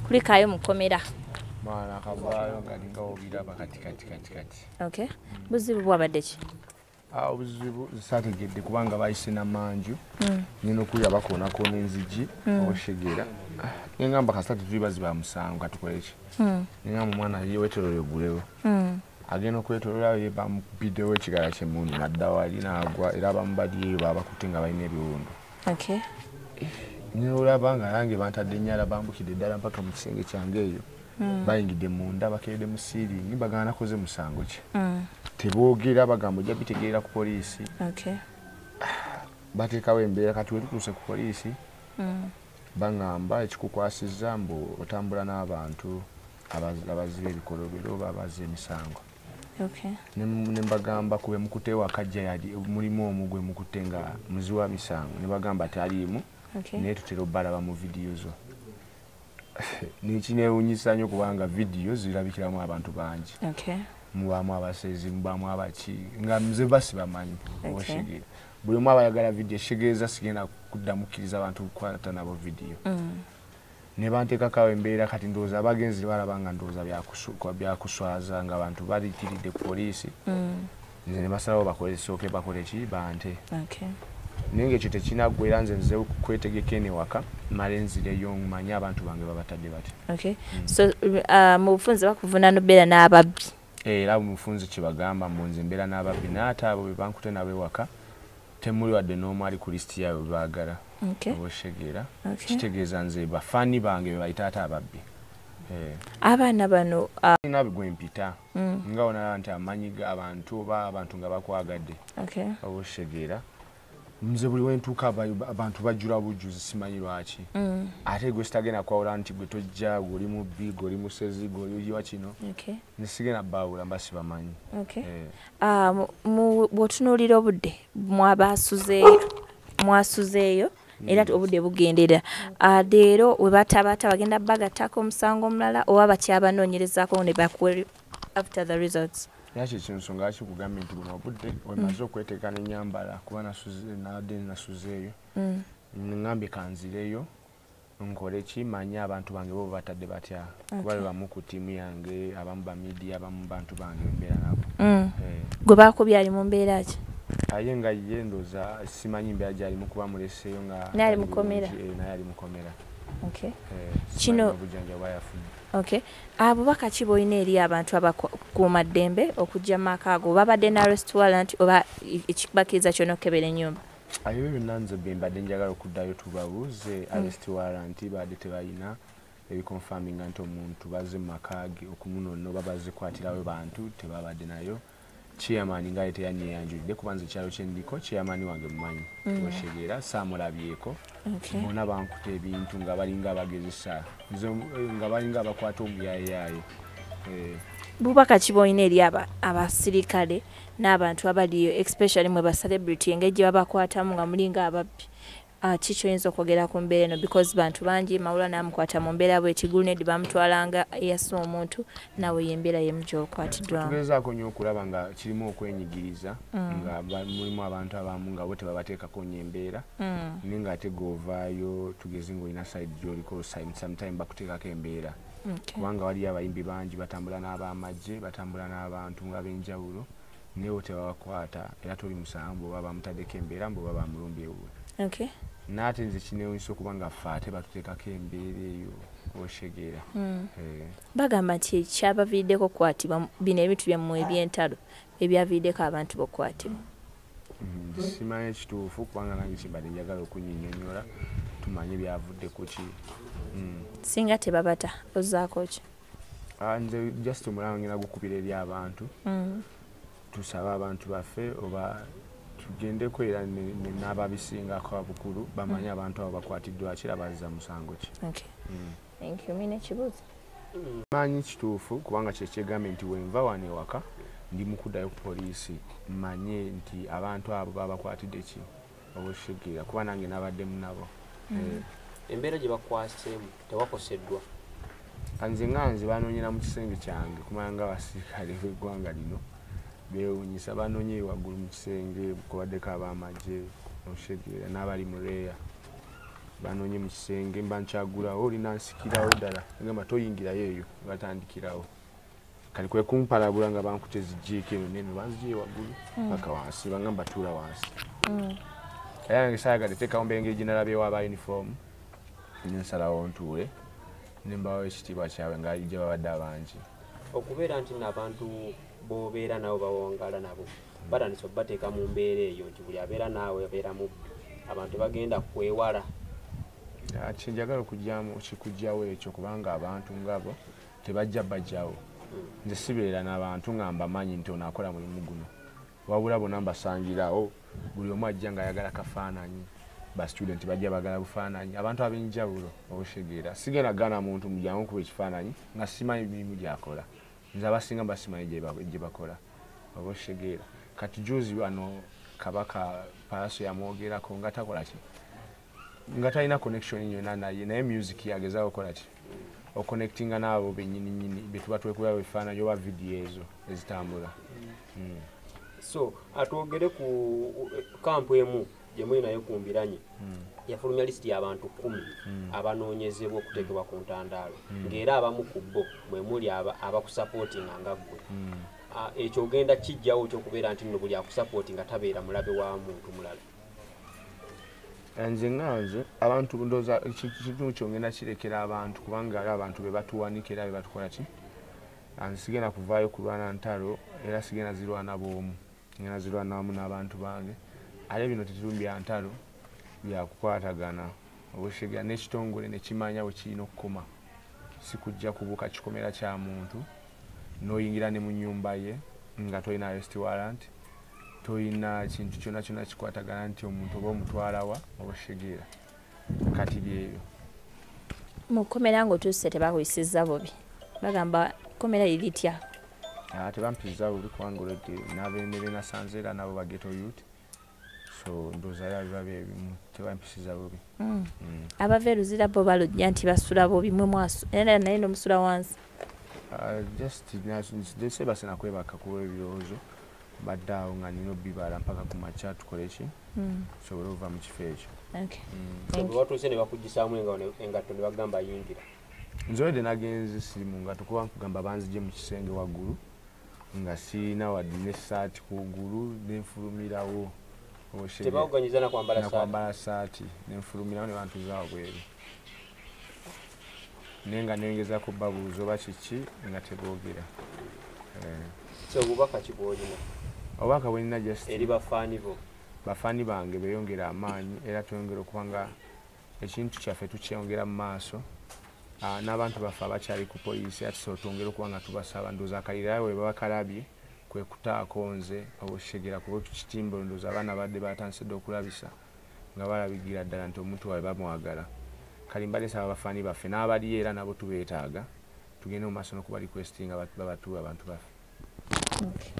Kulikayo Mukomera. Mwana kavaayo nga linga obiraba kati. Okay. Buzibu bwabadde ki? Obuzibu saategedde kubanga bayise n'amanju. Nina okulya bakoonakona enzigi oshegera. Ngamba kasatu tulibazi ba musango katukole ki. Ngamba omwana ye wetolole gulewo. Agenda okwetololayo ye bamupiddewo ekigala ky'emmundu n'adda wali n'agwa era bamubaddiyeyo babakutte nga balina ebiwundu. Okay. Olaba nga nange bantadde ennyala bambukidde ddala mpaka mu kisenge kyange eyo. Bayingidde munda bakeredde mu siiringi bagamba nakoze musango ki. Teboogera bagamba ojja bitegeera ku poliisi. Okay. Bateekawo embeera kati we tutuuse ku poliisi. Bangamba ekikukwasizza mbu otambula n'abantu abaziba ebikolobero oba abaziba emisango. Okay. Ne mbagamba kube mukutte wakajja yali mulimu omugwe mukutte nga muziwa misango ne bagamba taliimu. Okay. Naye tutera obbalaba mu vidiyo zo. Nekineewuunyisa nnyo kubanga vidiyo zirabikiramu abantu bangi. Okay. Mubaamu abasezi mubaamu abaki nga nze basibamanyi oshegera. Buli omu abayagala vidiyo eshegeeza sigenda kuddamu kukkiriza abantu kukwata nabo vidiyo. Ne banteekako embeera kati ndowooza abagenzi balaba nga ndowooza byakuswaza nga abantu balitiridde ku poliisi. Nze ne basalawo bakolesooke bakole ki bante. Okay. Naye ng'ekyo tekinaggwera nze nze kwetegeka eno ewaka male nzireyo manye abantu bange babatadde bati. Okay. So mu bufunze bakuvunaana obeera n'ababbi. Era mu bufunze kye bagamba nze mbeera n'ababbi n'ate abo be bankute nabo ewaka temuli wadde n'omu ali ku lisiti yaabwe bwe baagala. Okay. Oboshegeera. Kitegeeza nze bafaani bange be bayita ate ababbi. Abaana bano nabi gwe mpita nga onalaba nti amanyi g'abantu oba abantu nga bakwagadde. Okay. Oboshegeera. Nze buli wentuuka abantu bajjula bujjuzi simanyi lwaki. Ate gwe sitagenda kwawula nti gwe tojja gwe mu bbi gwe musezi gwe oyiwa kino. Okay. Nesigenda baawula mba sibamanyi. Okay. Bw'otunuulira obudde mwasuzeeyo era obudde bugendera. Leero we batabaata bagenda bagattako omusango omulala oba bakyabanoonyerezaako ne bakuwe after the results. Yakyo kinsonga kikugambye nti buno obudde wemaze okweteeka n'ennyambala kuba nasuzeeyo. Ngambye kanzireyo nkole ki manye abantu bange bo batadde batya. Kuba bamu ku ttiimu yange abamu ba media abamu bantu bange mbeera nabo. Gwe baakubye ali mu mbeera ki? Aye nga ye ndowooza simanyi mbeera gy'alimu kuba muleseeyo nga naye ali Mukomera. Naye ali Mukomera. Okay. Kino obujjanjabi bw'ayafunye. Okay. Abubaka ki bw'olina eri abantu abakuuma ddembe okujja mu maka ago babadde na arrest warrant oba ekibakiriza kyonna okukebera ennyumba? Ebyo byonna nze bye mbadde njagala okuddayo tubabuuze arrest warrant badde tebalina ebikonfaminga nti omuntu bazze mu maka ge okumunoona oba bazzikwatirawo bantu tebabadde nayo. Chairman nga yete yanyeyanjulidde kuba nze ekyalo kye ndiko chairman wange mumanyi. Oshegeera saamulabyeko. Bonna bankuta ebintu nga balinga abagezesa nga balinga abakwata omuyaayaaya. Bubaka ki bw'olina eri abasirikale n'abantu abaliyo especially mwe ba celebrity engeri gye babakwatamu nga mulinga ababbi. Ki kyoyinza okwogera ku mbeera eno because bantu bangi Mawula n'amukwata mu mbeera bw'etigulu neddi bamutwalanga eyassa omuntu nawe y'embeera y'emu gy'okwatiddwamu. Tugezaako nnyo okulaba nga kirimu okwenyigiriza nga mulimu abantu abamu nga bo tebabateekako nnyo embeera naye ng'ate g'ovaayo tugeze ng'olina side gy'oliko sometime bakuteekako embeera. Kubanga waliyo abayimbi bangi batambula n'ab'amagye batambula n'abantu ng'ab'enjawulo naye bo tebabakwata era toli musango oba bamutaddeko embeera mbu oba bamulumbye ewe. Okay. Nate nze kineewuunyisa okuba nga ffe ate batuteekako embeera eyo oshegeera. Bagamba nti ekyabaviiriddeko okukwatibwa bino ebintu byammwe eby'entalo ebyaviiriddeko abantu b'okukwatibwa. Simanyi ekituufu kubanga nange kimbadde njagala okunnyinnyonnyola tumanye byavudde ku ki. Singa tebabata ozzaako ki? Nze just omulala ngenda gukubira eri abantu tusabe abantu baffe oba tugendeko era n'ababisingako abukulu bamanye abantu abo bakwatiddwa kira bazza musango ki. Okay. Thank you. Mina kibuuzo. Manyi kituufu kubanga kye kyegambe nti wenva wano ewaka ndi mu kuddayo ku poliisi manye nti abantu abo babakwatidde ki obushigira kuba nange nabaddemu nabo. Embeera gye bakwaseemu tewakoseddwa. Nze nganze banoonyera mu kisenge kyange kumanya nga abasirikale b'eggwanga lino beewuunyisa banoonye waggulu mu kisenge kubaddeko ab'amagye oshegeera n'abali mu leeya. banonye mu kisenge mba nkyagulawo olina nsikirawo ddala ngamba toyingirayo eyo batandikirawo kali kwe kumpalabula nga bankute zijiiko eno neno banzigiye waggulu paka wansi bangamba tuula wansi era nange saayagadde teekawo mbengeri gye nalabyewo aba uniform nensalawo ntuule nembawo ekitiibwa kyabwe ng'alijja babadde abangi okubeera nti n'abantu b'obeera nabo bawangala nabo batandise obbateeka mu mbeera eyo nti buli abeera naawe abeera mubbi abantu bagenda kwewala kyenjagala okikugjawo ekyo kubanga abantu ngabo tebajja bajjawo nze sibeera n'abantu nga mbamanyi nti ono akola mulimu guno wabula bonna mbasangirawo buli omu ajja ng'ayagala kafaananyi bastudent bajja bagala bufaananyi abantu ab'enjawulo obushegeera sigenda gaana muntu mujjangu kuba ekifaananyi nga simanyi mirimu gyakola nze abasinga mbasimanyi gye bakola obushegeera kati juzi wano kabaka palaso yamwogerako nga takola ki nga talina connection yonna naye naye music yagezaako okola ki oconnectinga n'abo bennyininyini betuba twekuba ebifaananyi oba vidiyo ezo ezitambula so atwogere ku kampu emu gye muli nayo ku Mbiranye yafulumya lisiti y'abantu 10 abanoonyezebwa okuteekebwa ku ntandaalo ng'era abamu ku bo mwe muli abakusapootinga nga ggwe ekyo ogenda kijjawo ky'okubeera nti nno buli akusapootinga tabeera mulabe wa muntu mulala nze nganze abantu ndooza ekintu kyongenda kirekera abantu kubanga ali abantu be batuwanika era be batukola ki nze sigenda kuvaayo kulwana ntalo era sigenda zirwana bw'omu ngenda zirwana wamu n'abantu bange ate bino tetulumi bya ntalo byakukwatagana obushega n'ekitongole nekimanya bwe kirina okukoma si kujja kubuuka kikomera kya muntu n'oyingira ne mu nnyumba ye nga tolina arrest warrant tolina kintu kyonna kyonna kikwatagana nti omuntu oba omutwalawa obushegeera kati byebyo mukomera ng'otuuse tebakuyisizza bubi bagamba komera liritya tebampizza bubi kubanga olwedde n'abeene be nasanze era nabo bageto youth so ndooza era biba byebimu tebampisiza bubi abava eruzira bo balujja nti basula bubi mwe mwaso era naye nomusula wansi just basena kwebaka kuba ebirowoozo badde awo nga nina obbibala mpaka ku makya tukole ki tusobole okuva mu kifo ekyo watuuse ne bakuggisaamu engatto ne bagamba yingira nze wedde nagenze sirimu ngatto kuba nkugamba banzigye mu kisenge waggulu nga sirina wadde n'essaati kugulu nenfulumirawo tebakuganyiza nakwambala saati nenfulumirawo ne bantuzaawo bweru naye nga nengezako babuuza oba kiki nga teboogera obubaka kibwolina obubaka bwenina just eri bafaani bo bafaani bange beyongera amaanyi era tweyongera okuba nga ekintu kyaffe tukyeyongera mu maaso n'abantu baffe abakyali ku poliisi ati so twongera okuba nga tubasaba ndooza akalira we babakalabye kwe kutaako nze obushegera kuba tukitimba ndooza abaana badde batansidde okulabisa nga balabigira ddala nti omuntu waabwe bamwagala kali mbadde nsaba abafaani baffe n'abaliyo era nabo tubeetaaga tugende mu maaso n'okuba requestinga babatuwe abantu baffe